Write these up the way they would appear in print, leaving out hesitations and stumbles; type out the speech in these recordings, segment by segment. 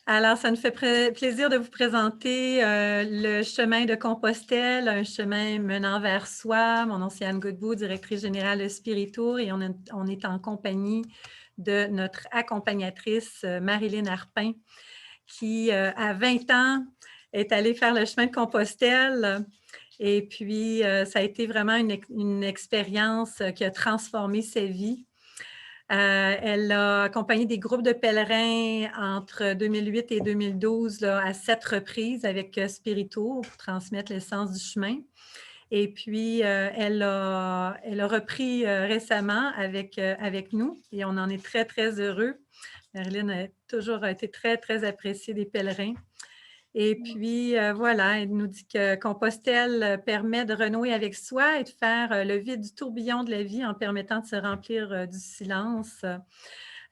Alors, ça nous fait plaisir de vous présenter le chemin de Compostelle, un chemin menant vers soi. Mon nom, c'est Anne Godbout, directrice générale de Spiritour, et on est en compagnie de notre accompagnatrice Marilyn Arpin, qui, à 20 ans, est allée faire le chemin de Compostelle. Et puis, ça a été vraiment une expérience qui a transformé sa vie. Elle a accompagné des groupes de pèlerins entre 2008 et 2012 là, à 7 reprises avec Spirito pour transmettre l'essence du chemin. Et puis, elle a repris récemment avec nous et on en est très, très heureux. Marilyn a toujours été très, très appréciée des pèlerins. Et puis, voilà, elle nous dit que Compostelle permet de renouer avec soi et de faire le vide du tourbillon de la vie en permettant de se remplir du silence.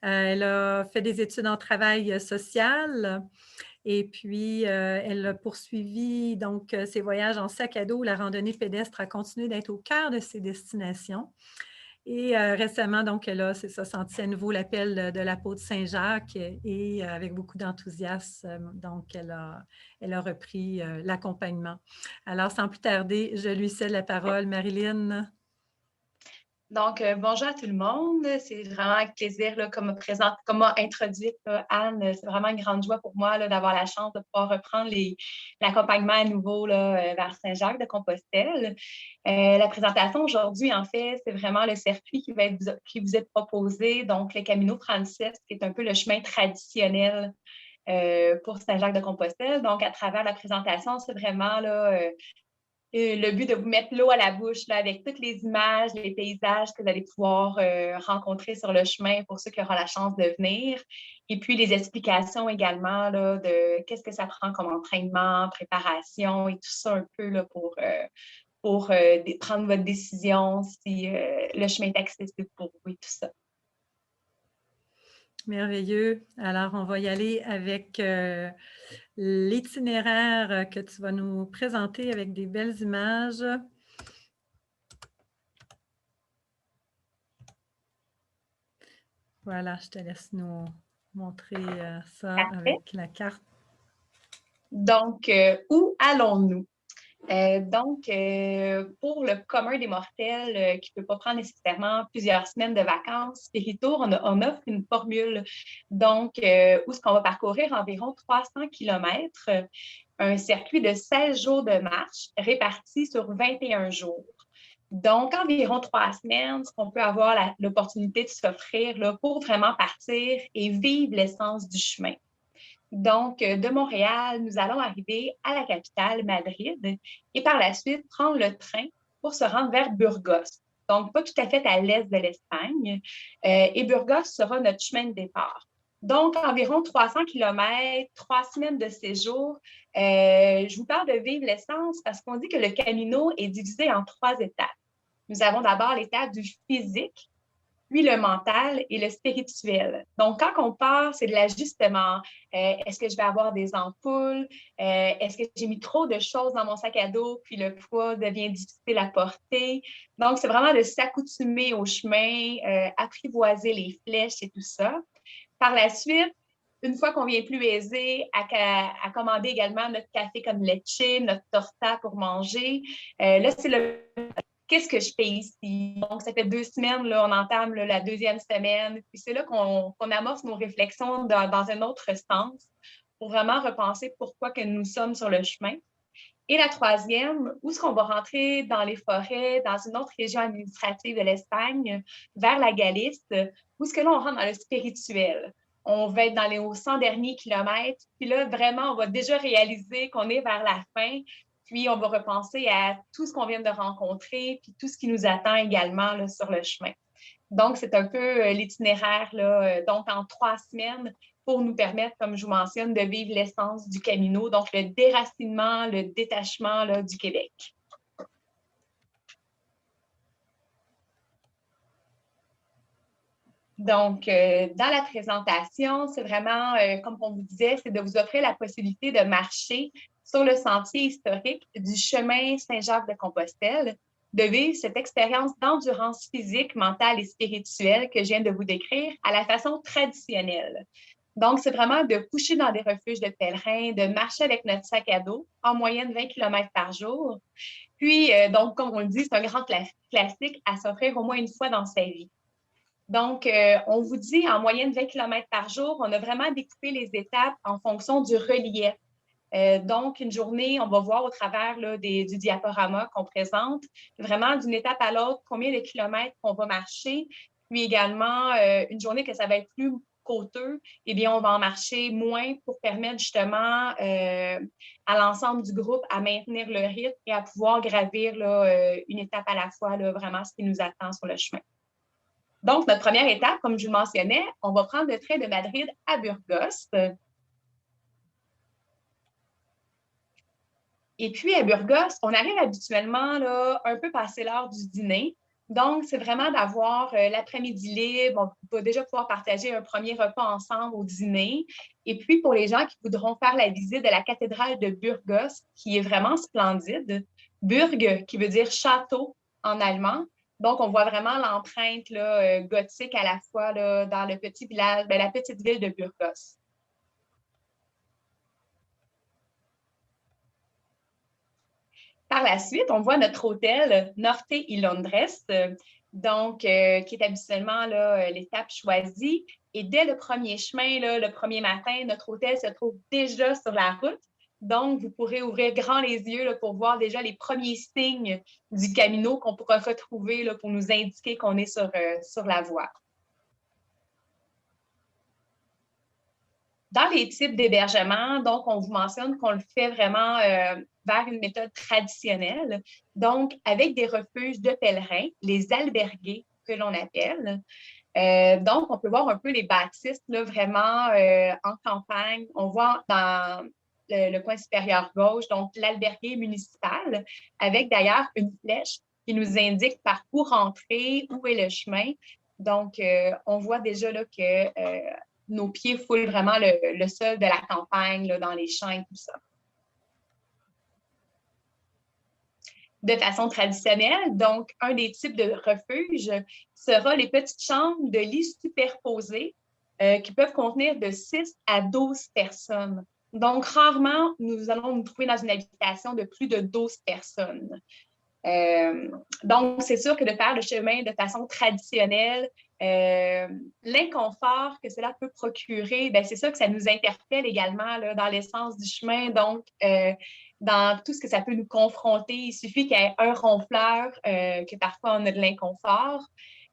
Elle a fait des études en travail social et puis elle a poursuivi donc ses voyages en sac à dos. La randonnée pédestre a continué d'être au cœur de ses destinations. Et récemment, donc, elle a, c'est ça, senti à nouveau l'appel de la peau de Saint-Jacques et avec beaucoup d'enthousiasme, donc, elle a repris l'accompagnement. Alors, sans plus tarder, je lui cède la parole. Marilyn. Donc, bonjour à tout le monde. C'est vraiment avec plaisir, là, comme m'a introduite Anne. C'est vraiment une grande joie pour moi là, d'avoir la chance de pouvoir reprendre l'accompagnement à nouveau là, vers Saint-Jacques-de-Compostelle. La présentation aujourd'hui, en fait, c'est vraiment le circuit qui vous est proposé, donc le Camino 37, qui est un peu le chemin traditionnel pour Saint-Jacques-de-Compostelle. Donc, à travers la présentation, c'est vraiment là, le but de vous mettre l'eau à la bouche là, avec toutes les images, les paysages que vous allez pouvoir rencontrer sur le chemin pour ceux qui auront la chance de venir. Et puis les explications également là, de qu'est-ce que ça prend comme entraînement, préparation et tout ça un peu là, pour prendre votre décision si le chemin est accessible pour vous et tout ça. Merveilleux. Alors, on va y aller avec l'itinéraire que tu vas nous présenter avec des belles images. Voilà, je te laisse nous montrer ça Parfait. avec la carte. Donc, où allons-nous? Pour le commun des mortels qui ne peut pas prendre nécessairement plusieurs semaines de vacances, Spiritour, on offre une formule où est-ce qu'on va parcourir environ 300 kilomètres, un circuit de 16 jours de marche réparti sur 21 jours. Donc, environ 3 semaines, ce qu'on peut avoir l'opportunité de s'offrir là, pour vraiment partir et vivre l'essence du chemin. Donc, de Montréal, nous allons arriver à la capitale, Madrid, et par la suite prendre le train pour se rendre vers Burgos. Donc, pas tout à fait à l'est de l'Espagne. Et Burgos sera notre chemin de départ. Donc, environ 300 kilomètres, 3 semaines de séjour. Je vous parle de vivre l'essence parce qu'on dit que le Camino est divisé en 3 étapes. Nous avons d'abord l'étape du physique, puis le mental et le spirituel. Donc, quand on part, c'est de l'ajustement. Est-ce que je vais avoir des ampoules? Est-ce que j'ai mis trop de choses dans mon sac à dos, puis le poids devient difficile à porter? Donc, c'est vraiment de s'accoutumer au chemin, apprivoiser les flèches et tout ça. Par la suite, une fois qu'on vient plus aisé, à commander également notre café comme leche, notre torta pour manger. Là, c'est le qu'est-ce que je fais ici? Donc, ça fait 2 semaines, là, on entame là, la deuxième semaine. Puis c'est là qu'on amorce nos réflexions dans un autre sens pour vraiment repenser pourquoi que nous sommes sur le chemin. Et la troisième, où est-ce qu'on va rentrer dans les forêts, dans une autre région administrative de l'Espagne, vers la Galice, où est-ce que là, on rentre dans le spirituel. On va être dans les 100 derniers kilomètres. Puis là, vraiment, on va déjà réaliser qu'on est vers la fin. Puis, on va repenser à tout ce qu'on vient de rencontrer, puis tout ce qui nous attend également là, sur le chemin. Donc, c'est un peu l'itinéraire, là, donc en 3 semaines, pour nous permettre, comme je vous mentionne, de vivre l'essence du Camino, donc le déracinement, le détachement là, du Québec. Donc, dans la présentation, c'est vraiment, comme on vous disait, c'est de vous offrir la possibilité de marcher sur le sentier historique du chemin Saint-Jacques-de-Compostelle, de vivre cette expérience d'endurance physique, mentale et spirituelle que je viens de vous décrire à la façon traditionnelle. Donc, c'est vraiment de coucher dans des refuges de pèlerins, de marcher avec notre sac à dos, en moyenne 20 km par jour. Puis, donc, comme on le dit, c'est un grand classique à s'offrir au moins une fois dans sa vie. Donc, on vous dit en moyenne 20 km par jour, on a vraiment découpé les étapes en fonction du relief. Donc, une journée, on va voir au travers là, du diaporama qu'on présente, vraiment d'une étape à l'autre, combien de kilomètres on va marcher. Puis également, une journée que ça va être plus côteux, eh bien, on va en marcher moins pour permettre justement à l'ensemble du groupe à maintenir le rythme et à pouvoir gravir là, une étape à la fois, là, vraiment ce qui nous attend sur le chemin. Donc, notre première étape, comme je vous le mentionnais, on va prendre le train de Madrid à Burgos. Et puis, à Burgos, on arrive habituellement là, un peu passé l'heure du dîner. Donc, c'est vraiment d'avoir l'après-midi libre. On va déjà pouvoir partager un premier repas ensemble au dîner. Et puis, pour les gens qui voudront faire la visite de la cathédrale de Burgos, qui est vraiment splendide, Burg, qui veut dire château en allemand. Donc, on voit vraiment l'empreinte là, gothique à la fois là, dans le petit village, la petite ville de Burgos. Par la suite, on voit notre hôtel Norte y Londres, qui est habituellement l'étape choisie. Et dès le premier chemin, là, le premier matin, notre hôtel se trouve déjà sur la route. Donc, vous pourrez ouvrir grand les yeux là, pour voir déjà les premiers signes du Camino qu'on pourra retrouver là, pour nous indiquer qu'on est sur la voie. Dans les types d'hébergement, donc, on vous mentionne qu'on le fait vraiment vers une méthode traditionnelle, donc avec des refuges de pèlerins, les albergués que l'on appelle. Donc, on peut voir un peu les bâtisses là, vraiment en campagne. On voit dans le coin supérieur gauche, donc l'albergué municipal, avec d'ailleurs une flèche qui nous indique par où rentrer, où est le chemin. Donc, on voit déjà là, que nos pieds foulent vraiment le sol de la campagne, là, dans les champs et tout ça. De façon traditionnelle, donc, un des types de refuges sera les petites chambres de lits superposés qui peuvent contenir de 6 à 12 personnes. Donc, rarement, nous allons nous trouver dans une habitation de plus de 12 personnes. Donc, c'est sûr que de faire le chemin de façon traditionnelle, l'inconfort que cela peut procurer, bien, c'est sûr que ça nous interpelle également là, dans l'essence du chemin. Donc, dans tout ce que ça peut nous confronter, il suffit qu'il y ait un ronfleur, que parfois on a de l'inconfort.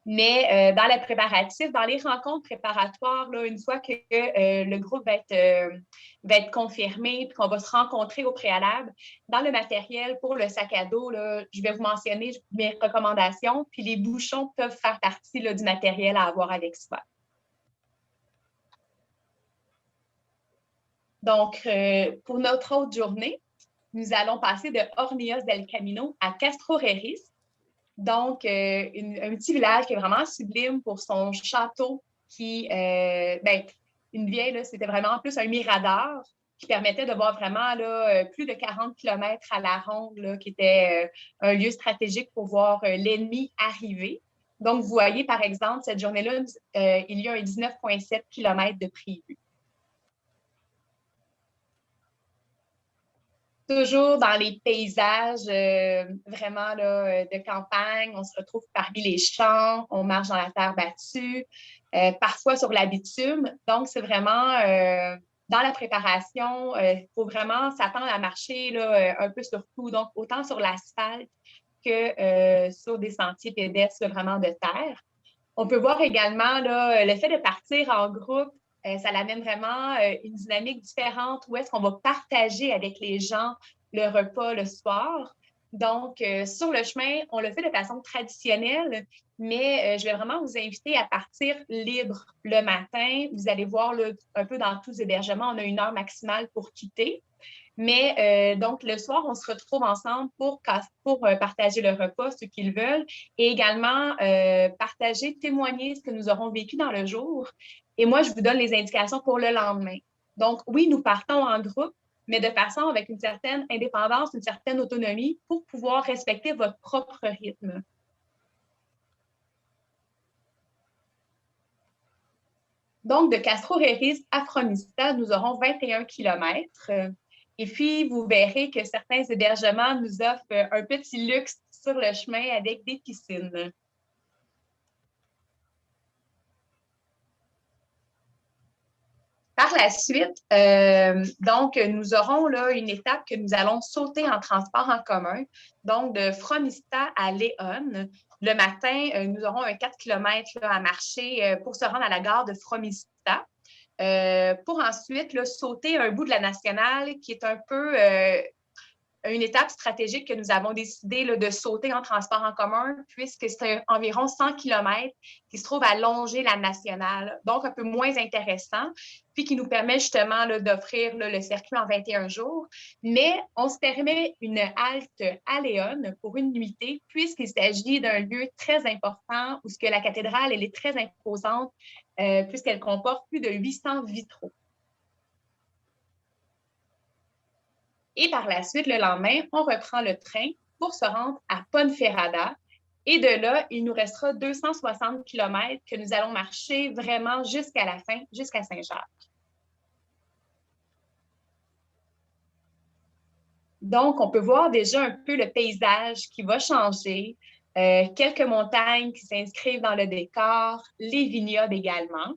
Mais dans le préparatif, dans les rencontres préparatoires, là, une fois que le groupe va être confirmé et qu'on va se rencontrer au préalable, dans le matériel pour le sac à dos, là, je vais vous mentionner mes recommandations, puis les bouchons peuvent faire partie là, du matériel à avoir avec soi. Donc, pour notre autre journée, nous allons passer de Hornillos del Camino à Castro Reris. Donc, un petit village qui est vraiment sublime pour son château qui, une vieille, c'était vraiment en plus un mirador qui permettait de voir vraiment là, plus de 40 km à la ronde, là, qui était un lieu stratégique pour voir l'ennemi arriver. Donc, vous voyez, par exemple, cette journée-là, il y a un 19,7 km de prévu. Toujours dans les paysages vraiment là, de campagne. On se retrouve parmi les champs, on marche dans la terre battue, parfois sur la bitume. Donc, c'est vraiment dans la préparation, il faut vraiment s'attendre à marcher là, un peu sur tout, donc autant sur l'asphalte que sur des sentiers pédestres vraiment de terre. On peut voir également là, le fait de partir en groupe, ça l'amène vraiment une dynamique différente où est-ce qu'on va partager avec les gens le repas le soir. Donc, sur le chemin, on le fait de façon traditionnelle, mais je vais vraiment vous inviter à partir libre le matin. Vous allez voir là, un peu dans tous les hébergements, on a 1 heure maximale pour quitter. Mais donc, le soir, on se retrouve ensemble pour partager le repas, ceux qui le veulent, et également partager, témoigner ce que nous aurons vécu dans le jour. Et moi, je vous donne les indications pour le lendemain. Donc, oui, nous partons en groupe, mais de façon avec une certaine indépendance, une certaine autonomie pour pouvoir respecter votre propre rythme. Donc, de Castro-Réris à Fromista, nous aurons 21 kilomètres. Et puis, vous verrez que certains hébergements nous offrent un petit luxe sur le chemin avec des piscines. Par la suite, donc, nous aurons là une étape que nous allons sauter en transport en commun. Donc, de Fromista à Léon. Le matin, nous aurons un 4 km à marcher pour se rendre à la gare de Fromista. Pour ensuite là, sauter un bout de la nationale qui est un peu une étape stratégique que nous avons décidé là, de sauter en transport en commun, puisque c'est environ 100 km qui se trouve à longer la nationale, donc un peu moins intéressant, puis qui nous permet justement d'offrir le circuit en 21 jours. Mais on se permet une halte à Léon pour une nuitée, puisqu'il s'agit d'un lieu très important où ce que la cathédrale elle est très imposante, puisqu'elle comporte plus de 800 vitraux. Et par la suite, le lendemain, on reprend le train pour se rendre à Ponferrada. Et de là, il nous restera 260 km que nous allons marcher vraiment jusqu'à la fin, jusqu'à Saint-Jacques. Donc, on peut voir déjà un peu le paysage qui va changer, quelques montagnes qui s'inscrivent dans le décor, les vignobles également.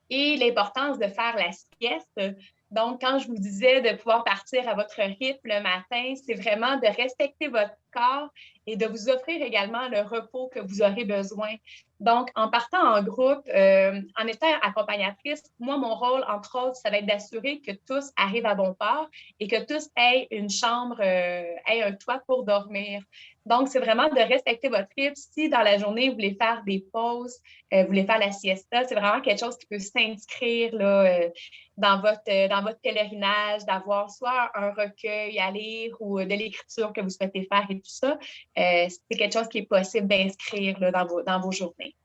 Et l'importance de faire la sieste. Donc, quand je vous disais de pouvoir partir à votre rythme le matin, c'est vraiment de respecter votre corps et de vous offrir également le repos que vous aurez besoin. Donc, en partant en groupe, en étant accompagnatrice, moi, mon rôle, entre autres, ça va être d'assurer que tous arrivent à bon port et que tous aient une chambre, aient un toit pour dormir. Donc, c'est vraiment de respecter votre rythme. Si dans la journée, vous voulez faire des pauses, vous voulez faire la siesta, c'est vraiment quelque chose qui peut s'inscrire là, dans votre pèlerinage, d'avoir soit un recueil à lire ou de l'écriture que vous souhaitez faire et tout ça. C'est quelque chose qui est possible d'inscrire là, dans vos journées.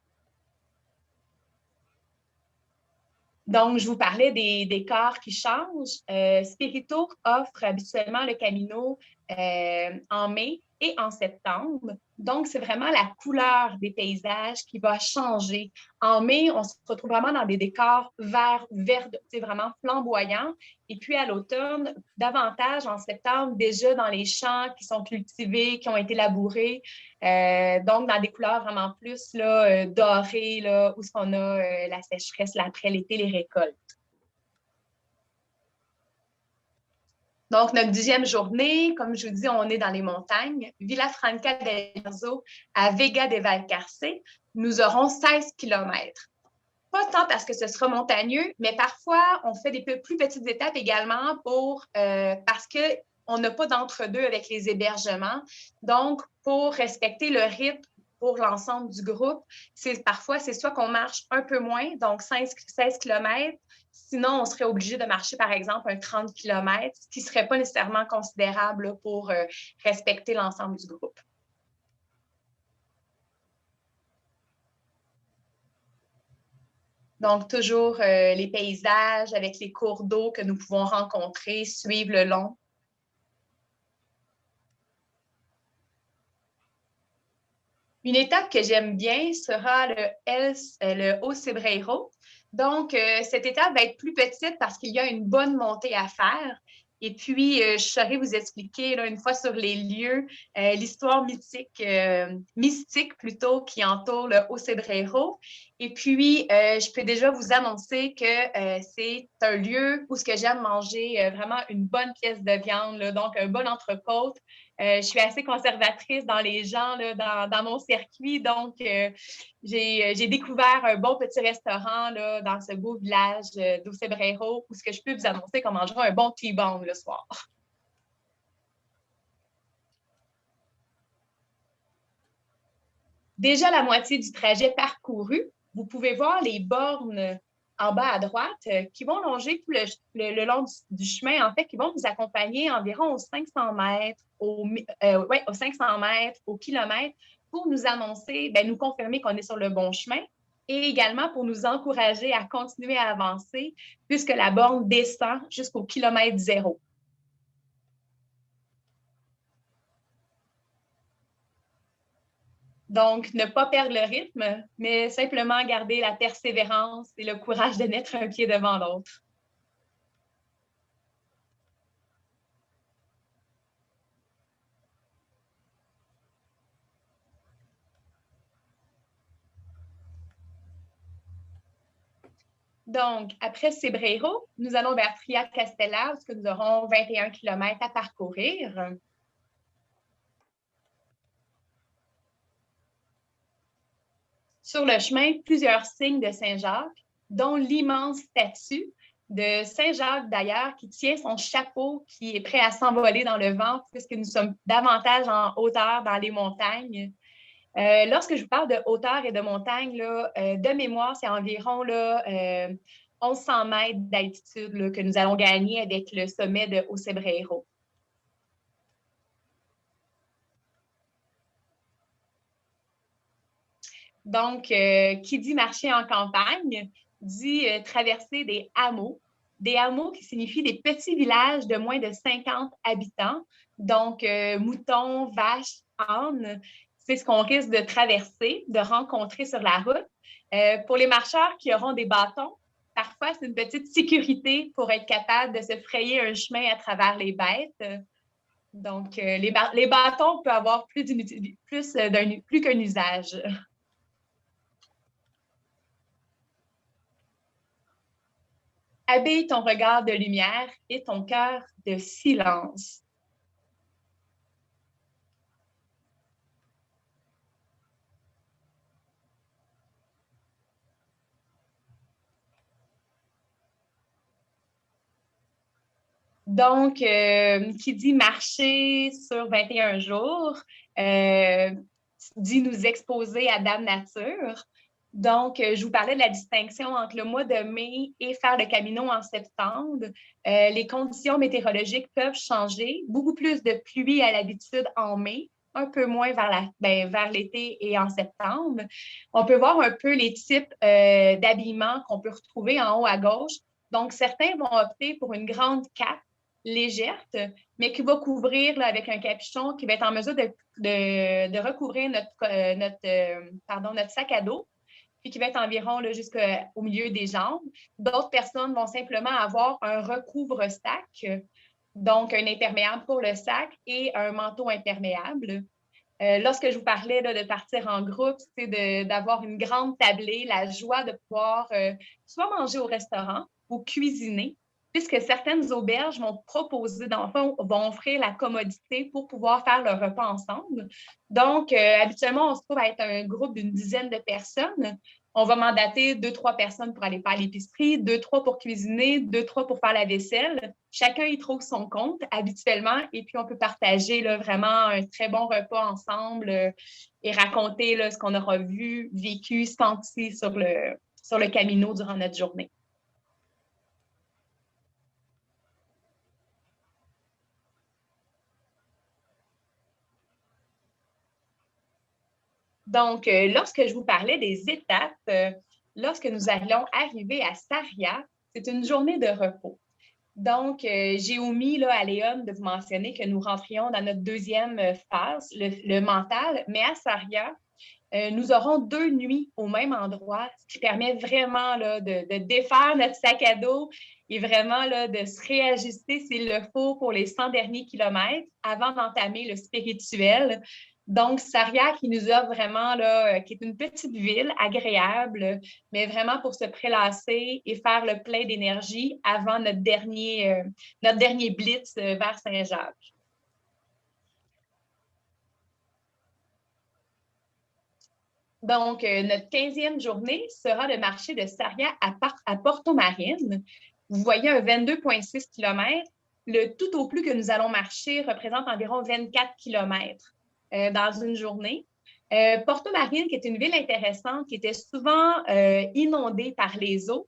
Donc, je vous parlais des décors qui changent. Spirito offre habituellement le Camino en mai et en septembre. Donc, c'est vraiment la couleur des paysages qui va changer. En mai, on se retrouve vraiment dans des décors verts, c'est vraiment flamboyants. Et puis à l'automne, davantage en septembre, déjà dans les champs qui sont cultivés, qui ont été labourés. Donc, dans des couleurs vraiment plus là, dorées, là, où on a la sécheresse là, après l'été, les récoltes. Donc, notre 10e journée, comme je vous dis, on est dans les montagnes. Villafranca del Bierzo à Vega de Valcarce, nous aurons 16 km. Pas tant parce que ce sera montagneux, mais parfois, on fait des plus petites étapes également parce qu'on n'a pas d'entre-deux avec les hébergements. Donc, pour respecter le rythme pour l'ensemble du groupe, parfois, c'est soit qu'on marche un peu moins, donc 16 km, sinon, on serait obligé de marcher, par exemple, un 30 km, ce qui ne serait pas nécessairement considérable pour respecter l'ensemble du groupe. Donc, toujours les paysages avec les cours d'eau que nous pouvons rencontrer, suivre le long. Une étape que j'aime bien sera le Haut Cebreiro. Donc, cette étape va être plus petite parce qu'il y a une bonne montée à faire. Et puis, je saurais vous expliquer là, une fois sur les lieux l'histoire mystique plutôt qui entoure le Haut Cebreiro. Et puis, je peux déjà vous annoncer que c'est un lieu où ce que j'aime manger vraiment une bonne pièce de viande, là, donc un bon entrecôte. Je suis assez conservatrice dans les gens, là, dans mon circuit. Donc, j'ai découvert un bon petit restaurant là, dans ce beau village d'Ocebreiro où ce que je peux vous annoncer qu'on mangera un bon T-bone le soir. Déjà la moitié du trajet parcouru, vous pouvez voir les bornes en bas à droite qui vont longer tout le long du chemin, en fait, qui vont vous accompagner environ aux 500 mètres, aux 500 mètres, au kilomètre, pour nous annoncer, nous confirmer qu'on est sur le bon chemin et également pour nous encourager à continuer à avancer puisque la borne descend jusqu'au kilomètre zéro. Donc, ne pas perdre le rythme, mais simplement garder la persévérance et le courage de mettre un pied devant l'autre. Donc, après Cebreiro, nous allons vers Tria-Castella, où nous aurons 21 km à parcourir. Sur le chemin, plusieurs signes de Saint-Jacques, dont l'immense statue de Saint-Jacques d'ailleurs, qui tient son chapeau, qui est prêt à s'envoler dans le vent, puisque nous sommes davantage en hauteur dans les montagnes. Lorsque je vous parle de hauteur et de montagne, là, de mémoire, c'est environ là, 1100 mètres d'altitude que nous allons gagner avec le sommet de Ocebreiro. Donc, qui dit marcher en campagne, dit traverser des hameaux qui signifient des petits villages de moins de 50 habitants. Donc, moutons, vaches, ânes, c'est ce qu'on risque de traverser, de rencontrer sur la route. Pour les marcheurs qui auront des bâtons, parfois c'est une petite sécurité pour être capable de se frayer un chemin à travers les bêtes. Donc, les bâtons peuvent avoir plus qu'un usage. Habille ton regard de lumière et ton cœur de silence. Donc, qui dit marcher sur 21 jours, dit nous exposer à Dame Nature. Donc, je vous parlais de la distinction entre le mois de mai et faire le Camino en septembre. Les conditions météorologiques peuvent changer. Beaucoup plus de pluie à l'habitude en mai, un peu moins vers l'été et en septembre. On peut voir un peu les types d'habillement qu'on peut retrouver en haut à gauche. Donc, certains vont opter pour une grande cape légère, mais qui va couvrir là, avec un capuchon qui va être en mesure de recouvrir notre sac à dos, puis qui va être environ jusqu'au milieu des jambes. D'autres personnes vont simplement avoir un recouvre-sac, donc un imperméable pour le sac et un manteau imperméable. Lorsque je vous parlais là, de partir en groupe, c'est d'avoir une grande tablée, la joie de pouvoir soit manger au restaurant ou cuisiner, puisque certaines auberges vont proposer, dans le fond, vont offrir la commodité pour pouvoir faire le repas ensemble. Donc, habituellement, on se trouve à être un groupe d'une dizaine de personnes. On va mandater 2-3 personnes pour aller faire l'épicerie, 2-3 pour cuisiner, 2-3 pour faire la vaisselle. Chacun y trouve son compte habituellement et puis on peut partager là, vraiment un très bon repas ensemble et raconter là, ce qu'on aura vu, vécu, senti sur le Camino durant notre journée. Donc, lorsque je vous parlais des étapes, lorsque nous allons arriver à Sarria, c'est une journée de repos. Donc, j'ai omis là, à Léon de vous mentionner que nous rentrions dans notre deuxième phase, le mental, mais à Sarria, nous aurons 2 nuits au même endroit, ce qui permet vraiment là, de défaire notre sac à dos et vraiment là, de se réajuster s'il le faut pour les 100 derniers kilomètres avant d'entamer le spirituel. Donc, Sarria qui nous offre vraiment, là, qui est une petite ville agréable, mais vraiment pour se prélasser et faire le plein d'énergie avant notre dernier blitz vers Saint-Jacques. Donc, notre 15e journée sera le marché de Sarria à Porto Marine. Vous voyez un 22,6 km. Le tout au plus que nous allons marcher représente environ 24 km dans une journée. Porto Marine, qui est une ville intéressante, qui était souvent inondée par les eaux.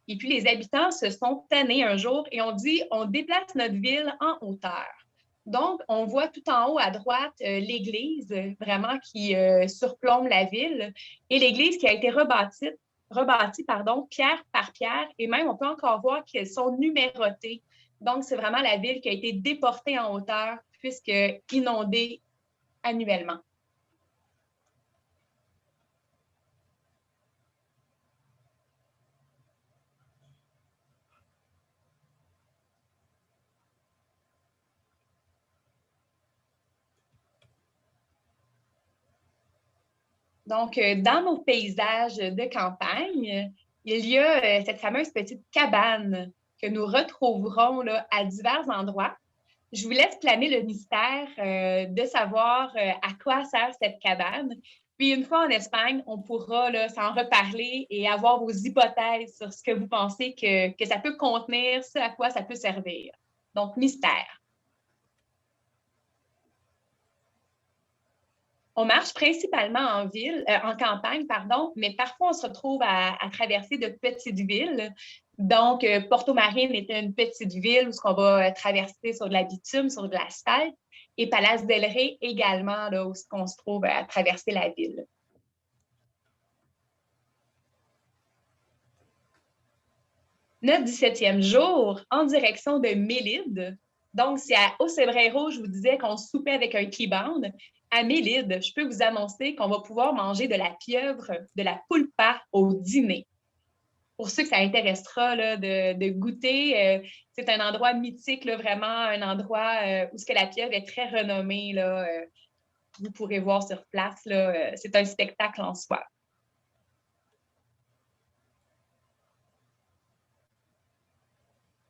Et puis, les habitants se sont tannés un jour et ont dit, on déplace notre ville en hauteur. Donc, on voit tout en haut à droite l'église vraiment qui surplombe la ville et l'église qui a été rebâtie pierre par pierre et même on peut encore voir qu'elles sont numérotées. Donc, c'est vraiment la ville qui a été déportée en hauteur puisque inondée annuellement. Donc, dans nos paysages de campagne, il y a cette fameuse petite cabane que nous retrouverons là, à divers endroits. Je vous laisse planer le mystère de savoir à quoi sert cette cabane. Puis, une fois en Espagne, on pourra s'en reparler et avoir vos hypothèses sur ce que vous pensez que ça peut contenir, ce à quoi ça peut servir. Donc, mystère. On marche principalement en campagne, pardon, mais parfois on se retrouve à traverser de petites villes. Donc, Porto Marine est une petite ville où on va traverser sur de la bitume, sur de l'asphalte, et Palas del Rey également, là, où on se trouve à traverser la ville. Notre 17e jour, en direction de Mélide. Donc, c'est à Ocebreiro, je vous disais qu'on soupait avec un keybound. À Mélide, je peux vous annoncer qu'on va pouvoir manger de la pieuvre, de la pulpa au dîner. Pour ceux que ça intéressera là, de goûter, c'est un endroit mythique, là, vraiment un endroit où ce que la pieuvre est très renommée. Là, vous pourrez voir sur place. C'est un spectacle en soi.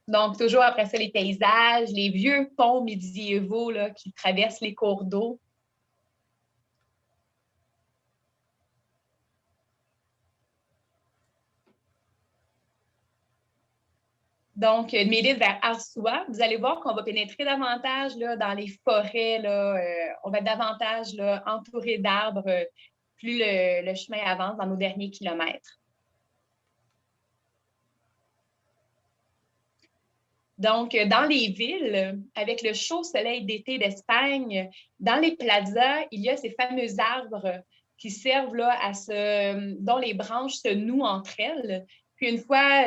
Donc, toujours après ça, les paysages, les vieux ponts médiévaux là, qui traversent les cours d'eau. Donc, Mélide vers Arsua, vous allez voir qu'on va pénétrer davantage là, dans les forêts. Là, on va être davantage là, entouré d'arbres plus le chemin avance dans nos derniers kilomètres. Donc, dans les villes, avec le chaud soleil d'été d'Espagne, dans les plazas, il y a ces fameux arbres qui servent là, dont les branches se nouent entre elles. Puis une fois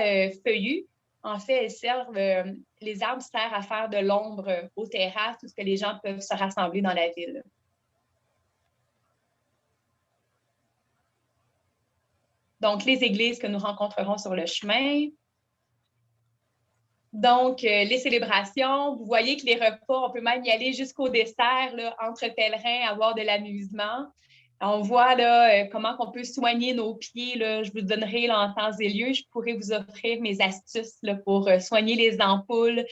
feuillues, en fait, les arbres servent à faire de l'ombre aux terrasses où les gens peuvent se rassembler dans la ville. Donc, les églises que nous rencontrerons sur le chemin. Donc, les célébrations, vous voyez que les repas, on peut même y aller jusqu'au dessert, là, entre pèlerins, avoir de l'amusement. On voit là, comment on peut soigner nos pieds. Là. Je vous donnerai là, en temps et lieu, je pourrais vous offrir mes astuces là, pour soigner les ampoules,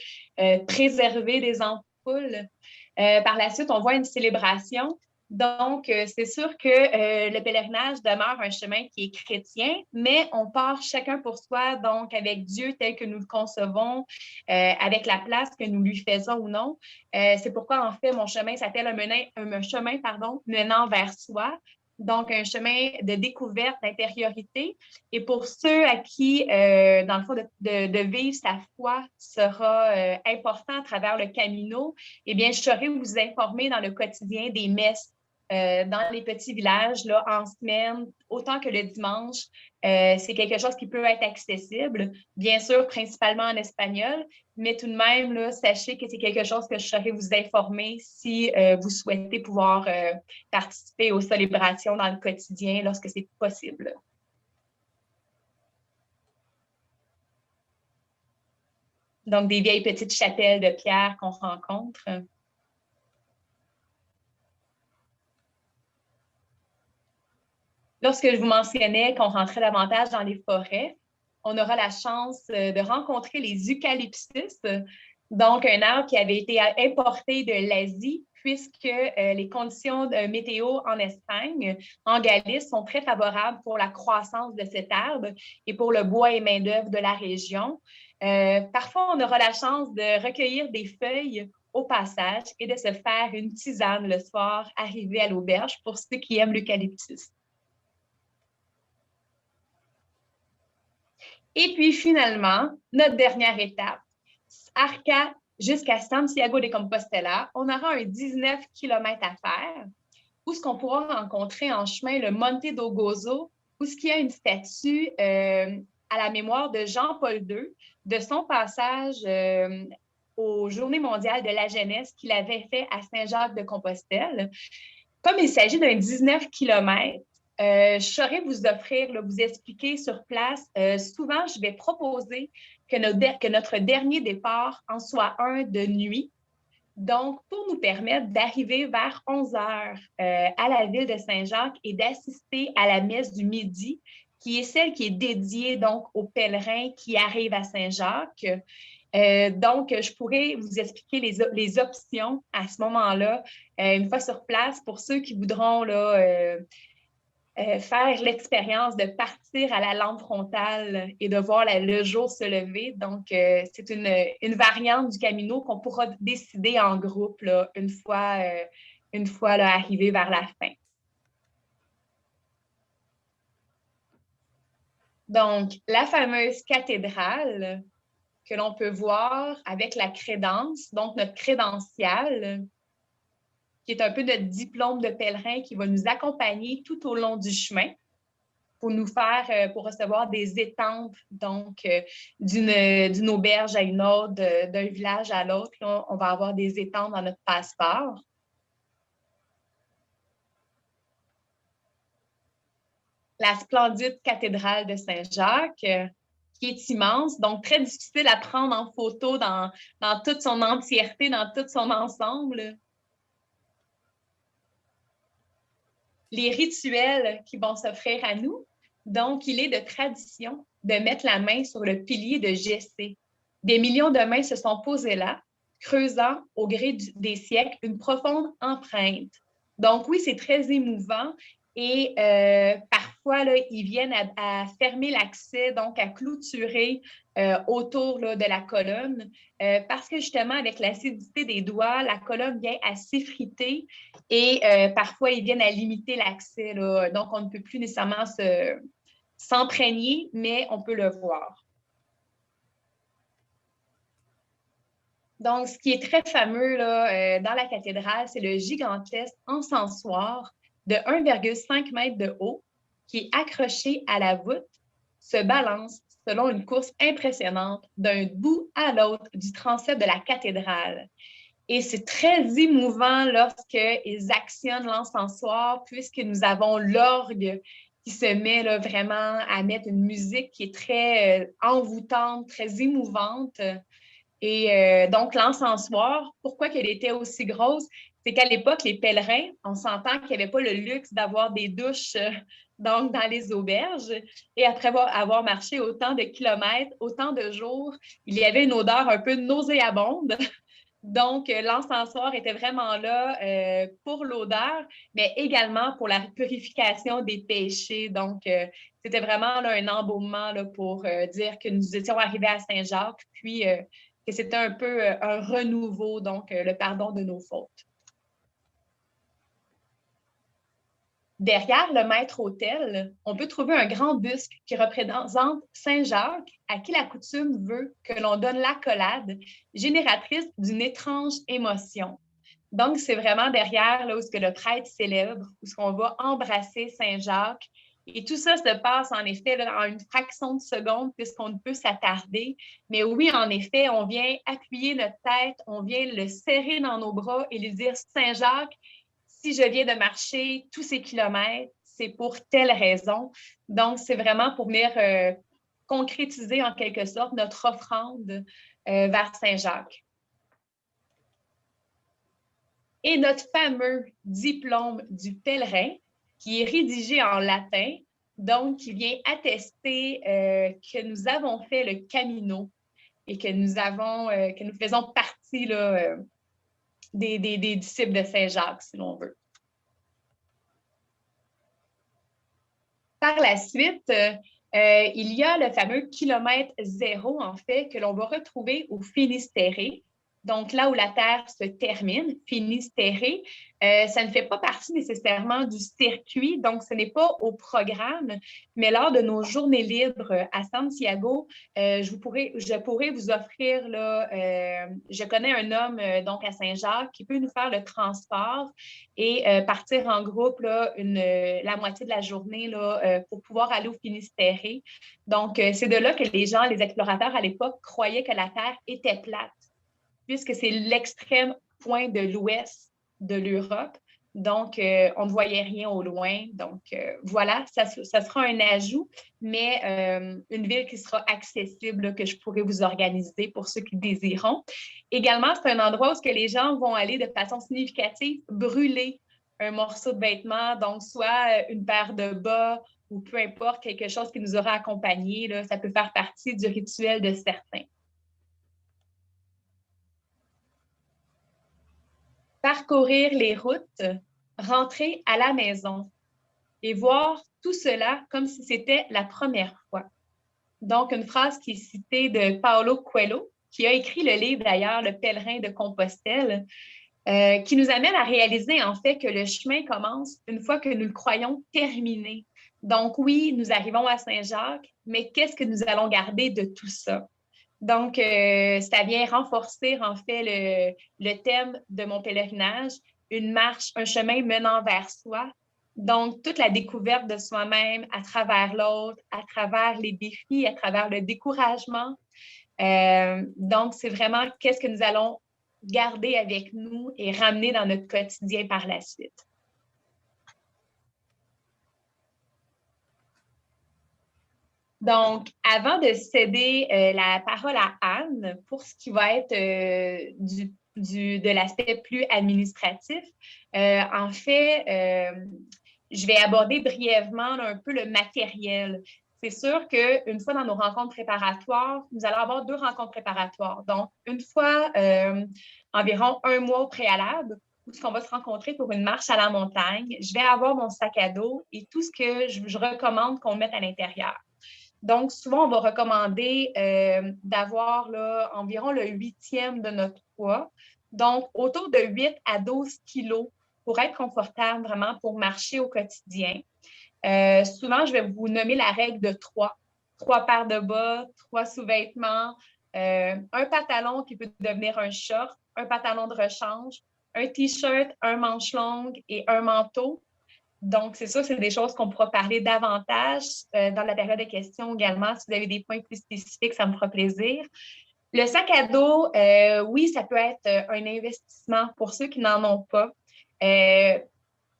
préserver des ampoules. Par la suite, on voit une célébration. Donc, c'est sûr que le pèlerinage demeure un chemin qui est chrétien, mais on part chacun pour soi, donc avec Dieu tel que nous le concevons, avec la place que nous lui faisons ou non. C'est pourquoi, en fait, mon chemin s'appelle un chemin menant vers soi. Donc, un chemin de découverte, d'intériorité. Et pour ceux à qui, dans le fond, de vivre sa foi sera important à travers le Camino, eh bien, je saurai vous informer dans le quotidien des messes dans les petits villages, là, en semaine, autant que le dimanche. C'est quelque chose qui peut être accessible, bien sûr, principalement en espagnol, mais tout de même, là, sachez que c'est quelque chose que je saurais vous informer si vous souhaitez pouvoir participer aux célébrations dans le quotidien lorsque c'est possible. Donc, des vieilles petites chapelles de pierre qu'on rencontre. Lorsque je vous mentionnais qu'on rentrait davantage dans les forêts, on aura la chance de rencontrer les eucalyptus, donc un arbre qui avait été importé de l'Asie, puisque les conditions météo en Espagne, en Galice, sont très favorables pour la croissance de cet arbre et pour le bois et main-d'œuvre de la région. Parfois, on aura la chance de recueillir des feuilles au passage et de se faire une tisane le soir, arrivé à l'auberge, pour ceux qui aiment l'eucalyptus. Et puis finalement, notre dernière étape, Arca jusqu'à Santiago de Compostela, on aura un 19 km à faire, où ce qu'on pourra rencontrer en chemin le Monte do Gozo, où ce qu'il y a une statue à la mémoire de Jean-Paul II, de son passage aux Journées mondiales de la jeunesse qu'il avait fait à Saint-Jacques-de-Compostelle. Comme il s'agit d'un 19 km, je saurais vous offrir, là, vous expliquer sur place. Souvent, je vais proposer que notre dernier départ en soit un de nuit. Donc, pour nous permettre d'arriver vers 11 heures à la ville de Saint-Jacques et d'assister à la messe du midi, qui est celle qui est dédiée donc aux pèlerins qui arrivent à Saint-Jacques. Donc, je pourrais vous expliquer les options à ce moment-là, une fois sur place, pour ceux qui voudront là, faire l'expérience de partir à la lampe frontale et de voir le jour se lever. Donc, c'est une variante du Camino qu'on pourra décider en groupe là, une fois là, arrivé vers la fin. Donc, la fameuse cathédrale que l'on peut voir avec la crédence, donc notre crédential, qui est un peu notre diplôme de pèlerin qui va nous accompagner tout au long du chemin pour pour recevoir des étampes, donc d'une auberge à une autre, d'un village à l'autre. On va avoir des étampes dans notre passeport. La splendide cathédrale de Saint-Jacques, qui est immense, donc très difficile à prendre en photo dans toute son entièreté, dans tout son ensemble. Les rituels qui vont s'offrir à nous. Donc, il est de tradition de mettre la main sur le pilier de Jessé. Des millions de mains se sont posées là, creusant au gré des siècles une profonde empreinte. Donc, oui, c'est très émouvant et parfois, là, ils viennent à fermer l'accès, donc à clôturer autour là, de la colonne parce que justement, avec l'acidité des doigts, la colonne vient à s'effriter et parfois, ils viennent à limiter l'accès. Donc, on ne peut plus nécessairement s'imprégner, mais on peut le voir. Donc, ce qui est très fameux là, dans la cathédrale, c'est le gigantesque encensoir de 1,5 m de haut qui est accroché à la voûte, se balance selon une course impressionnante d'un bout à l'autre du transept de la cathédrale. Et c'est très émouvant lorsqu'ils actionnent l'encensoir, puisque nous avons l'orgue qui se met là, vraiment à mettre une musique qui est très envoûtante, très émouvante. Et donc, l'encensoir, pourquoi qu'elle était aussi grosse? C'est qu'à l'époque, les pèlerins, on s'entend qu'il n'y avait pas le luxe d'avoir des douches donc dans les auberges. Et après avoir marché autant de kilomètres, autant de jours, il y avait une odeur un peu nauséabonde. Donc, l'encensoir était vraiment là pour l'odeur, mais également pour la purification des péchés. Donc, c'était vraiment là, un embaumement là, pour dire que nous étions arrivés à Saint-Jacques, puis que c'était un peu un renouveau, donc le pardon de nos fautes. Derrière le maître-autel, on peut trouver un grand buste qui représente Saint-Jacques, à qui la coutume veut que l'on donne l'accolade, génératrice d'une étrange émotion. Donc, c'est vraiment derrière là, où ce que le prêtre célèbre, où ce qu'on va embrasser Saint-Jacques. Et tout ça se passe en effet là, en une fraction de seconde puisqu'on ne peut s'attarder. Mais oui, en effet, on vient appuyer notre tête, on vient le serrer dans nos bras et lui dire « Saint-Jacques, si je viens de marcher tous ces kilomètres, c'est pour telle raison. » Donc, c'est vraiment pour venir concrétiser en quelque sorte notre offrande vers Saint-Jacques. Et notre fameux diplôme du pèlerin, qui est rédigé en latin, donc qui vient attester que nous avons fait le Camino et que nous faisons partie là, des disciples de Saint-Jacques, si l'on veut. Par la suite, il y a le fameux kilomètre zéro, en fait, que l'on va retrouver au Finistéré. Donc, là où la Terre se termine, Finistéré, ça ne fait pas partie nécessairement du circuit, donc ce n'est pas au programme, mais lors de nos journées libres à Santiago, je pourrais vous offrir, là, je connais un homme donc à Saint-Jacques qui peut nous faire le transport et partir en groupe là, la moitié de la journée là, pour pouvoir aller au Finistéré. Donc, c'est de là que les explorateurs à l'époque croyaient que la Terre était plate, puisque c'est l'extrême point de l'ouest de l'Europe. Donc, on ne voyait rien au loin. Donc, voilà, ça sera un ajout, mais une ville qui sera accessible, là, que je pourrais vous organiser pour ceux qui désireront. Également, c'est un endroit où ce que les gens vont aller de façon significative brûler un morceau de vêtement, donc soit une paire de bas ou peu importe, quelque chose qui nous aura accompagnés. Là, ça peut faire partie du rituel de certains. Parcourir les routes, rentrer à la maison et voir tout cela comme si c'était la première fois. Donc, une phrase qui est citée de Paulo Coelho, qui a écrit le livre d'ailleurs, Le Pèlerin de Compostelle, qui nous amène à réaliser en fait que le chemin commence une fois que nous le croyons terminé. Donc oui, nous arrivons à Saint-Jacques, mais qu'est-ce que nous allons garder de tout ça? Donc, ça vient renforcer en fait le thème de mon pèlerinage, une marche, un chemin menant vers soi. Donc, toute la découverte de soi-même à travers l'autre, à travers les défis, à travers le découragement. Donc, c'est vraiment qu'est-ce que nous allons garder avec nous et ramener dans notre quotidien par la suite. Donc, avant de céder la parole à Anne pour ce qui va être de l'aspect plus administratif, en fait, je vais aborder brièvement là, un peu le matériel. C'est sûr qu'une fois dans nos rencontres préparatoires, nous allons avoir 2 rencontres préparatoires. Donc, une fois environ 1 mois au préalable, où on va se rencontrer pour une marche à la montagne, je vais avoir mon sac à dos et tout ce que je recommande qu'on mette à l'intérieur. Donc, souvent, on va recommander d'avoir là, environ le 8e de notre poids. Donc, autour de 8 à 12 kilos pour être confortable vraiment pour marcher au quotidien. Souvent, je vais vous nommer la règle de 3. 3 paires de bas, 3 sous-vêtements, un pantalon qui peut devenir un short, un pantalon de rechange, un T-shirt, un manche longue et un manteau. Donc, c'est ça, c'est des choses qu'on pourra parler davantage dans la période de questions également. Si vous avez des points plus spécifiques, ça me fera plaisir. Le sac à dos, oui, ça peut être un investissement pour ceux qui n'en ont pas.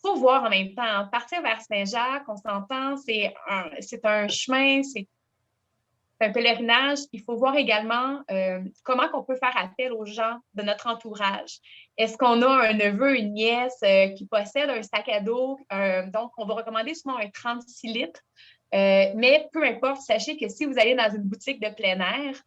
Faut voir en même temps. Partir vers Saint-Jacques, on s'entend, c'est un chemin, c'est un pèlerinage. Il faut voir également comment on peut faire appel aux gens de notre entourage. Est-ce qu'on a un neveu, une nièce qui possède un sac à dos? Donc, on va recommander souvent un 36 litres. Mais peu importe, sachez que si vous allez dans une boutique de plein air,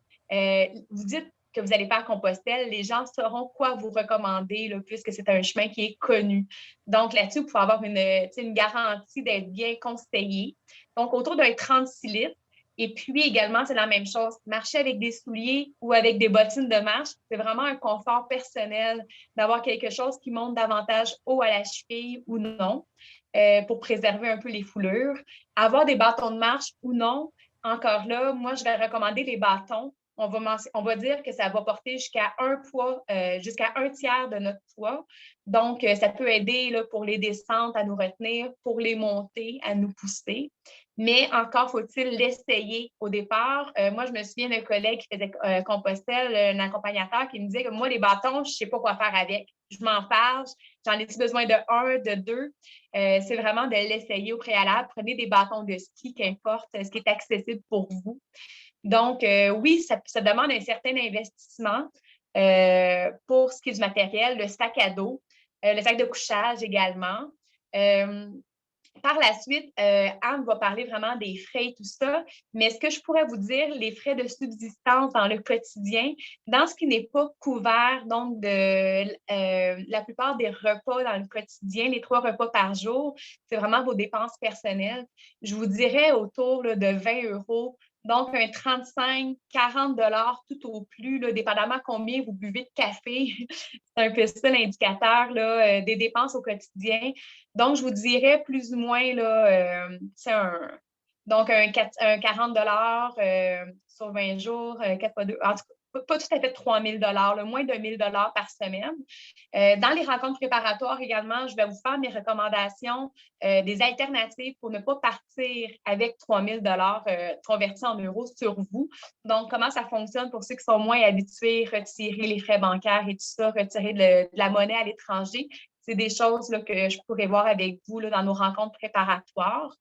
vous dites que vous n'allez pas à Compostelle, les gens sauront quoi vous recommander, là, puisque c'est un chemin qui est connu. Donc, là-dessus, vous pouvez avoir une garantie d'être bien conseillé. Donc, autour d'un 36 litres. Et puis également, c'est la même chose. Marcher avec des souliers ou avec des bottines de marche, c'est vraiment un confort personnel d'avoir quelque chose qui monte davantage haut à la cheville ou non, pour préserver un peu les foulures. Avoir des bâtons de marche ou non, encore là, moi, je vais recommander les bâtons. On va dire que ça va porter jusqu'à un poids, jusqu'à 1/3 de notre poids. Donc, ça peut aider là, pour les descentes à nous retenir, pour les montées à nous pousser. Mais encore faut-il l'essayer au départ. Moi, je me souviens d'un collègue qui faisait Compostelle, un accompagnateur qui me disait que moi, les bâtons, je ne sais pas quoi faire avec. Je m'en parle, j'en ai besoin de 1, de 2. C'est vraiment de l'essayer au préalable. Prenez des bâtons de ski, qu'importe ce qui est accessible pour vous. Donc, oui, ça demande un certain investissement pour ce qui est du matériel, le sac à dos, le sac de couchage également. Par la suite, Anne va parler vraiment des frais et tout ça, mais ce que je pourrais vous dire, les frais de subsistance dans le quotidien, dans ce qui n'est pas couvert, donc de la plupart des repas dans le quotidien, les 3 repas par jour, c'est vraiment vos dépenses personnelles. Je vous dirais autour là, de 20 €. Donc, un 35-40 $ tout au plus, là, dépendamment combien vous buvez de café. C'est un peu ça l'indicateur là, des dépenses au quotidien. Donc, je vous dirais plus ou moins, là, c'est donc un 40 $ sur 20 jours, 4 fois 2, en tout cas, pas tout à fait 3 000 $, moins de 1 000 $ par semaine. Dans les rencontres préparatoires également, je vais vous faire mes recommandations, des alternatives pour ne pas partir avec 3 000 $ convertis en euros sur vous. Donc, comment ça fonctionne pour ceux qui sont moins habitués, retirer les frais bancaires et tout ça, retirer de la monnaie à l'étranger. c'est des choses là, que je pourrais voir avec vous là, dans nos rencontres préparatoires.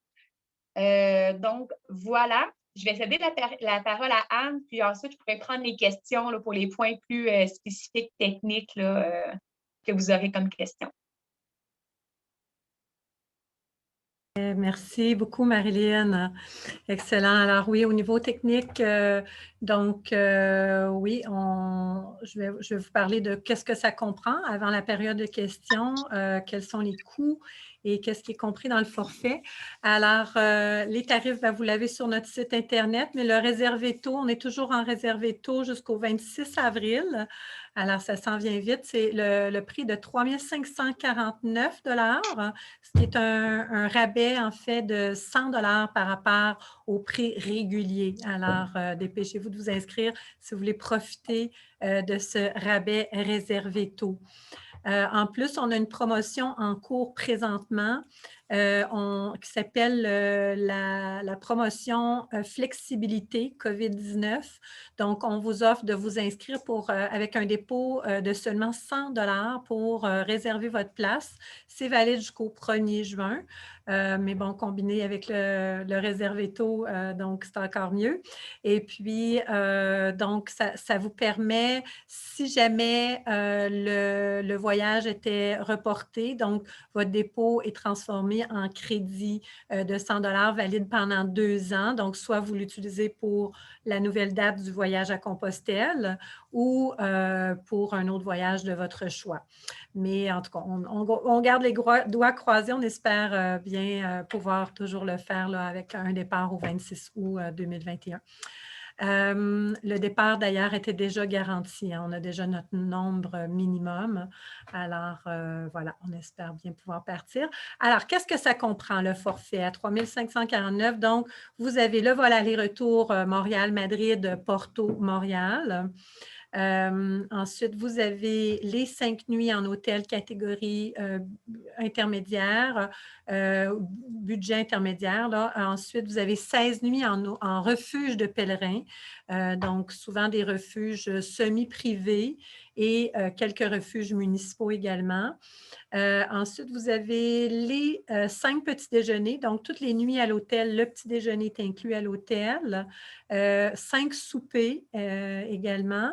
Donc, voilà. Je vais céder la parole à Anne, puis ensuite, je pourrais prendre les questions là, pour les points plus spécifiques, techniques là, que vous aurez comme questions. Merci beaucoup, Marilyn. Excellent. Alors oui, au niveau technique, oui, je vais vous parler de qu'est-ce que ça comprend avant la période de questions, quels sont les coûts et qu'est-ce qui est compris dans le forfait. Alors, les tarifs, vous l'avez sur notre site Internet, mais le réservé tôt, on est toujours en réservé tôt jusqu'au 26 avril. Alors, ça s'en vient vite. C'est le prix de 3 549 ce qui est un rabais, en fait, de 100 par rapport au prix régulier. Alors, dépêchez-vous de vous inscrire si vous voulez profiter de ce rabais réservé tôt. En plus, on a une promotion en cours présentement qui s'appelle la promotion flexibilité COVID-19. Donc, on vous offre de vous inscrire avec un dépôt de seulement 100 pour réserver votre place. C'est valide jusqu'au 1er juin, mais bon, combiné avec le réservé tôt, donc c'est encore mieux. Et puis, donc, ça vous permet, si jamais le voyage était reporté, donc votre dépôt est transformé en crédit de 100 valide pendant 2 ans. Donc, soit vous l'utilisez pour la nouvelle date du voyage à Compostelle ou pour un autre voyage de votre choix. Mais en tout cas, on garde les doigts croisés. On espère bien pouvoir toujours le faire là, avec un départ au 26 août 2021. Le départ, d'ailleurs, était déjà garanti. Hein. On a déjà notre nombre minimum. Alors, voilà, on espère bien pouvoir partir. Alors, qu'est-ce que ça comprend, le forfait à 3 549? Donc, vous avez le vol aller-retour Montréal-Madrid, Porto-Montréal. Ensuite, vous avez les 5 nuits en hôtel catégorie intermédiaire, budget intermédiaire. Là. Ensuite, vous avez 16 nuits en refuge de pèlerins, donc souvent des refuges semi-privés et quelques refuges municipaux également. Ensuite, vous avez les 5 petits déjeuners, donc toutes les nuits à l'hôtel, le petit déjeuner est inclus à l'hôtel. 5 soupers également.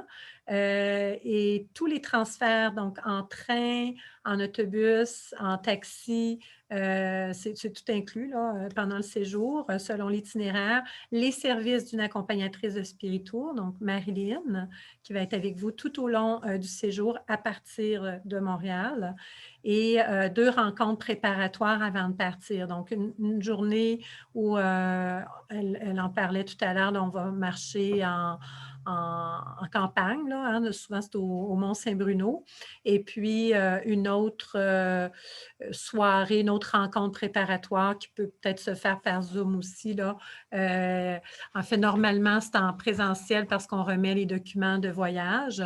Et tous les transferts, donc en train, en autobus, en taxi, c'est tout inclus là, pendant le séjour, selon l'itinéraire. Les services d'une accompagnatrice de Spiritour, donc Marilyn, qui va être avec vous tout au long du séjour à partir de Montréal. Et 2 rencontres préparatoires avant de partir. Donc, une journée où elle en parlait tout à l'heure, on va marcher en campagne, là, hein, souvent c'est au Mont-Saint-Bruno. Et puis, une autre soirée, une autre rencontre préparatoire qui peut peut-être se faire par Zoom aussi. Là. En fait, normalement, c'est en présentiel parce qu'on remet les documents de voyage,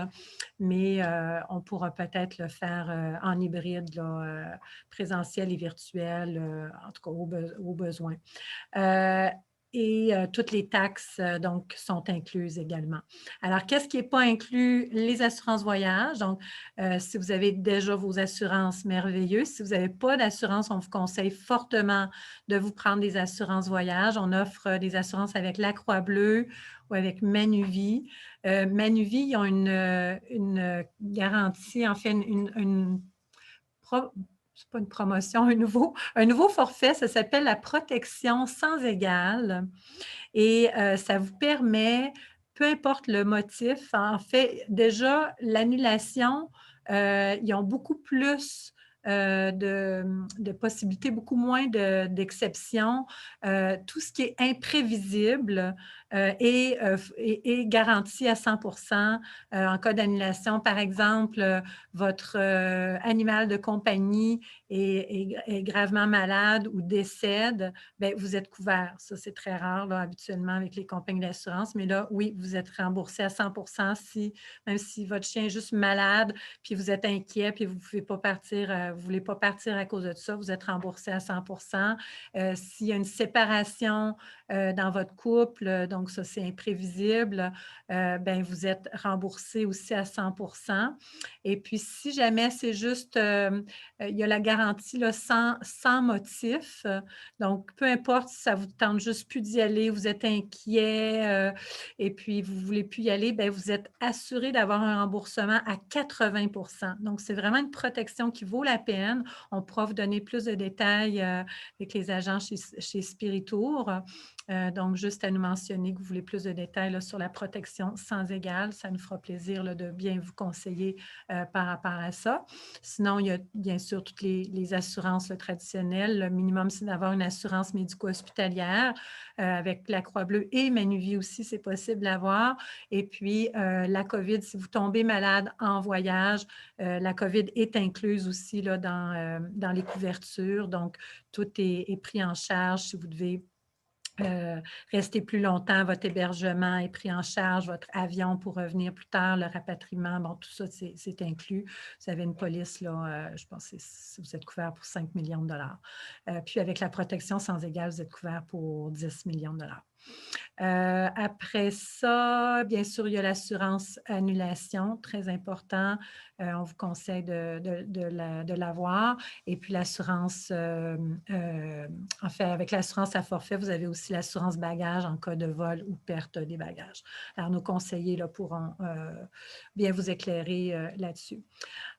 mais on pourra peut-être le faire en hybride, là, présentiel et virtuel, en tout cas au besoin. Et toutes les taxes donc, sont incluses également. Alors, qu'est-ce qui n'est pas inclus? Les assurances voyage. Donc, si vous avez déjà vos assurances, merveilleux. Si vous n'avez pas d'assurance, on vous conseille fortement de vous prendre des assurances voyage. On offre des assurances avec la Croix-Bleue ou avec Manuvie. Manuvie, ils ont une garantie, en fait, c'est pas une promotion, un nouveau forfait, ça s'appelle la protection sans égale et ça vous permet, peu importe le motif, en fait, déjà, l'annulation, ils ont beaucoup plus de possibilités, beaucoup moins d'exceptions. Tout ce qui est imprévisible est garanti à 100 en cas d'annulation. Par exemple, votre animal de compagnie est gravement malade ou décède, bien, vous êtes couvert. Ça, c'est très rare là, habituellement avec les compagnies d'assurance, mais là, oui, vous êtes remboursé à 100 même si votre chien est juste malade, puis vous êtes inquiet, puis vous ne pouvez pas partir, vous ne voulez pas partir à cause de ça, vous êtes remboursé à 100 s'il y a une séparation dans votre couple, donc ça, c'est imprévisible, ben, vous êtes remboursé aussi à 100%. Et puis, si jamais c'est juste, il y a la garantie là, sans motif, donc peu importe si ça vous tente juste plus d'y aller, vous êtes inquiet et puis vous ne voulez plus y aller, bien, vous êtes assuré d'avoir un remboursement à 80%. Donc, c'est vraiment une protection qui vaut la peine. On pourra vous donner plus de détails avec les agents chez Spiritour. Donc, juste à nous mentionner que vous voulez plus de détails là, sur la protection sans égal. Ça nous fera plaisir là, de bien vous conseiller par rapport à ça. Sinon, il y a bien sûr toutes les assurances là, traditionnelles. Le minimum, c'est d'avoir une assurance médico-hospitalière avec la Croix-Bleue et Manuvie aussi, c'est possible d'avoir. Et puis, la COVID, si vous tombez malade en voyage, la COVID est incluse aussi là, dans les couvertures. Donc, tout est pris en charge si vous devez rester plus longtemps, votre hébergement est pris en charge, votre avion pour revenir plus tard, le rapatriement, bon, tout ça, c'est inclus. Vous avez une police, là, je pense que vous êtes couvert pour 5 millions de dollars. Puis avec la protection sans égal, vous êtes couvert pour 10 millions de dollars. Après ça, bien sûr, il y a l'assurance annulation, très important. On vous conseille de l'avoir. Et puis l'assurance, en fait, avec l'assurance à forfait, vous avez aussi l'assurance bagage en cas de vol ou perte des bagages. Alors, nos conseillers là, pourront bien vous éclairer là-dessus.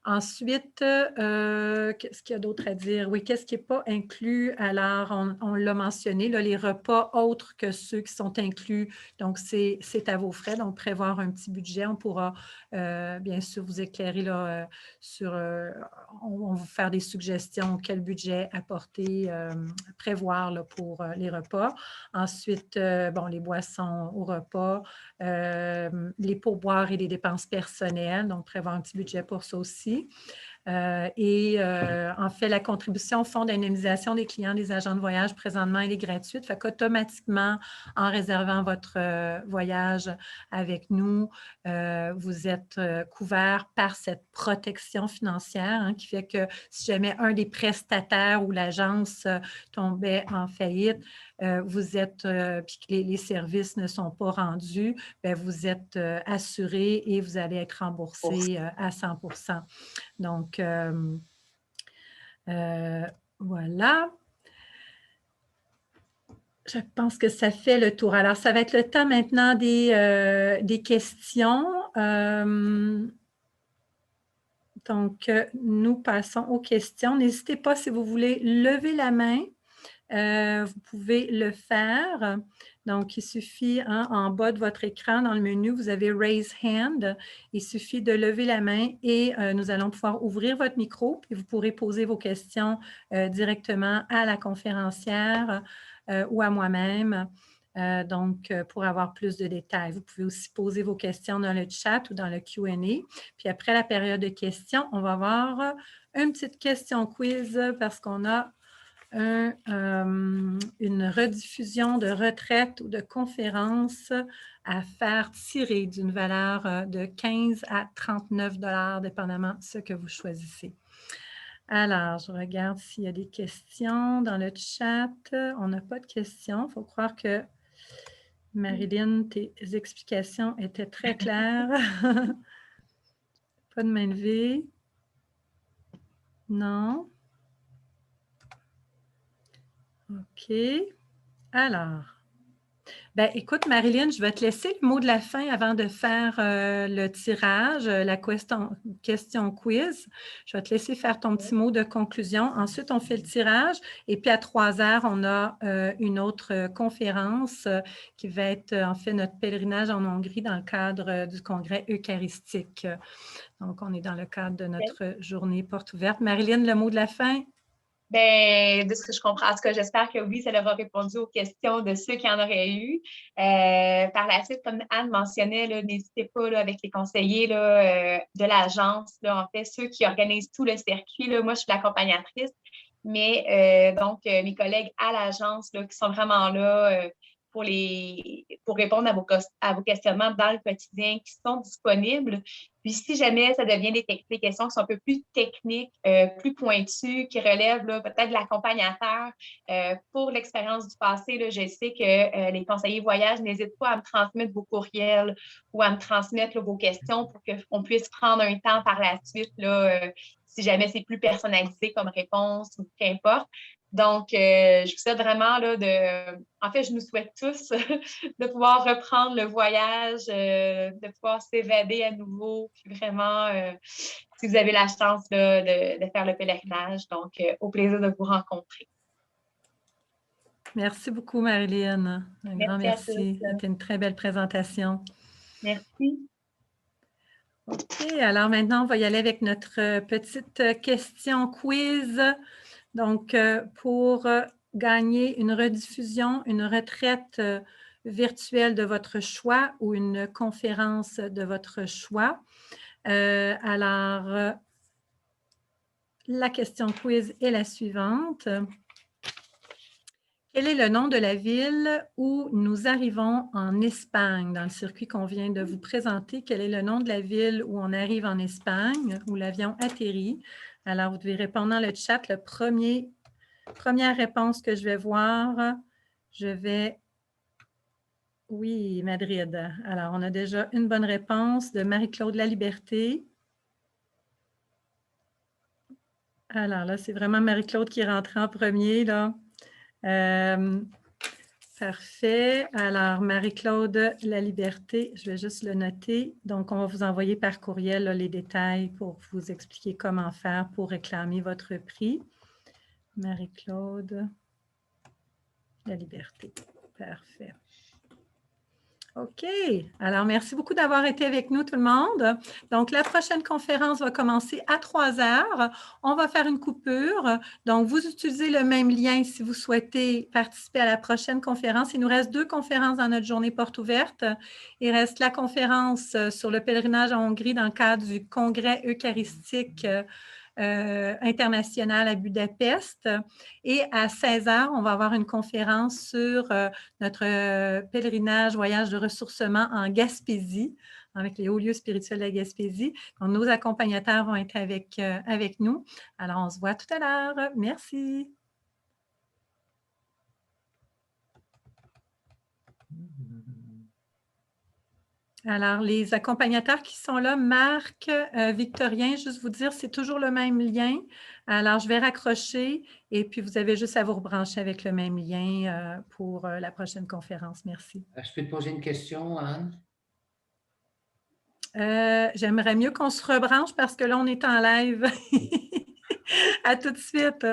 Ensuite, qu'est-ce qu'il y a d'autre à dire? Oui, qu'est-ce qui n'est pas inclus? Alors, on l'a mentionné, là, les repas autres que ceux qui sont inclus. Donc, c'est à vos frais. Donc, prévoir un petit budget. On pourra, bien sûr, vous éclairer là, sur... on va vous faire des suggestions. Quel budget apporter, prévoir là, pour les repas. Ensuite, bon, les boissons au repas, les pourboires et les dépenses personnelles. Donc, prévoir un petit budget pour ça aussi. En fait, la contribution au fonds d'indemnisation des clients des agents de voyage, présentement, elle est gratuite. Fait qu'automatiquement, en réservant votre voyage avec nous, vous êtes couvert par cette protection financière hein, qui fait que si jamais un des prestataires ou l'agence tombait en faillite, vous êtes, puis que les services ne sont pas rendus, bien, vous êtes assuré et vous allez être remboursé à 100%. Donc, voilà. Je pense que ça fait le tour. Alors, ça va être le temps maintenant des questions. Donc, nous passons aux questions. N'hésitez pas, si vous voulez lever la main, vous pouvez le faire. Donc, il suffit, hein, en bas de votre écran, dans le menu, vous avez « Raise Hand ». Il suffit de lever la main et nous allons pouvoir ouvrir votre micro et vous pourrez poser vos questions directement à la conférencière ou à moi-même. Donc, pour avoir plus de détails. Vous pouvez aussi poser vos questions dans le chat ou dans le Q&A. Puis après la période de questions, on va avoir une petite question quiz parce qu'on a une rediffusion de retraite ou de conférence à faire tirer d'une valeur de 15 à 39 $, dépendamment de ce que vous choisissez. Alors, je regarde s'il y a des questions dans le chat. On n'a pas de questions. Il faut croire que, Marilyn, tes explications étaient très claires. Pas de main levée. Non. OK. Alors, ben, écoute, Marilyn, je vais te laisser le mot de la fin avant de faire le tirage, la question quiz. Je vais te laisser faire ton petit mot de conclusion. Ensuite, on fait le tirage. Et puis, à 3 heures, on a une autre conférence qui va être, en fait, notre pèlerinage en Hongrie dans le cadre du congrès eucharistique. Donc, on est dans le cadre de notre journée porte ouverte. Marilyn, le mot de la fin? Bien, de ce que je comprends, en tout cas, j'espère que oui, ça leur a répondu aux questions de ceux qui en auraient eu. Par la suite, comme Anne mentionnait, n'hésitez pas là, avec les conseillers là, de l'agence, en fait, ceux qui organisent tout le circuit. Là, moi, je suis l'accompagnatrice, mais donc mes collègues à l'agence qui sont vraiment là pour répondre à vos questionnements dans le quotidien qui sont disponibles. Puis si jamais ça devient des questions qui sont un peu plus techniques, plus pointues, qui relèvent peut-être de l'accompagnateur, pour l'expérience du passé, là, je sais que les conseillers voyage n'hésitent pas à me transmettre vos courriels ou à me transmettre vos questions pour qu'on puisse prendre un temps par la suite, là, si jamais c'est plus personnalisé comme réponse ou qu'importe. Donc, je vous souhaite vraiment en fait, je nous souhaite tous de pouvoir reprendre le voyage, de pouvoir s'évader à nouveau, puis vraiment, si vous avez la chance là, de faire le pèlerinage. Donc, au plaisir de vous rencontrer. Merci beaucoup, Marilyn. Un grand merci. C'était une très belle présentation. Merci. OK, alors maintenant, on va y aller avec notre petite question quiz. Donc, pour gagner une rediffusion, une retraite virtuelle de votre choix ou une conférence de votre choix. Alors, la question quiz est la suivante. Quel est le nom de la ville où nous arrivons en Espagne, dans le circuit qu'on vient de vous présenter? Quel est le nom de la ville où on arrive en Espagne, où l'avion atterrit? Alors, vous devez répondre dans le chat. Première réponse que je vais voir, je vais... Oui, Madrid. Alors, on a déjà une bonne réponse de Marie-Claude Laliberté. Alors là, c'est vraiment Marie-Claude qui est rentrée en premier, là. Parfait. Alors, Marie-Claude Laliberté, je vais juste le noter. Donc, on va vous envoyer par courriel là, les détails pour vous expliquer comment faire pour réclamer votre prix. Marie-Claude Laliberté. Parfait. OK. Alors, merci beaucoup d'avoir été avec nous, tout le monde. Donc, la prochaine conférence va commencer à 3 heures. On va faire une coupure. Donc, vous utilisez le même lien si vous souhaitez participer à la prochaine conférence. Il nous reste 2 conférences dans notre journée porte ouverte. Il reste la conférence sur le pèlerinage en Hongrie dans le cadre du congrès eucharistique international à Budapest. Et à 16 heures, on va avoir une conférence sur notre pèlerinage, voyage de ressourcement en Gaspésie, avec les hauts lieux spirituels de la Gaspésie. Donc, nos accompagnateurs vont être avec nous. Alors, on se voit tout à l'heure. Merci. Alors, les accompagnateurs qui sont là, Marc, Victorien, juste vous dire, c'est toujours le même lien. Alors, je vais raccrocher et puis vous avez juste à vous rebrancher avec le même lien pour la prochaine conférence. Merci. Je peux te poser une question, Anne? J'aimerais mieux qu'on se rebranche parce que là, on est en live. À tout de suite.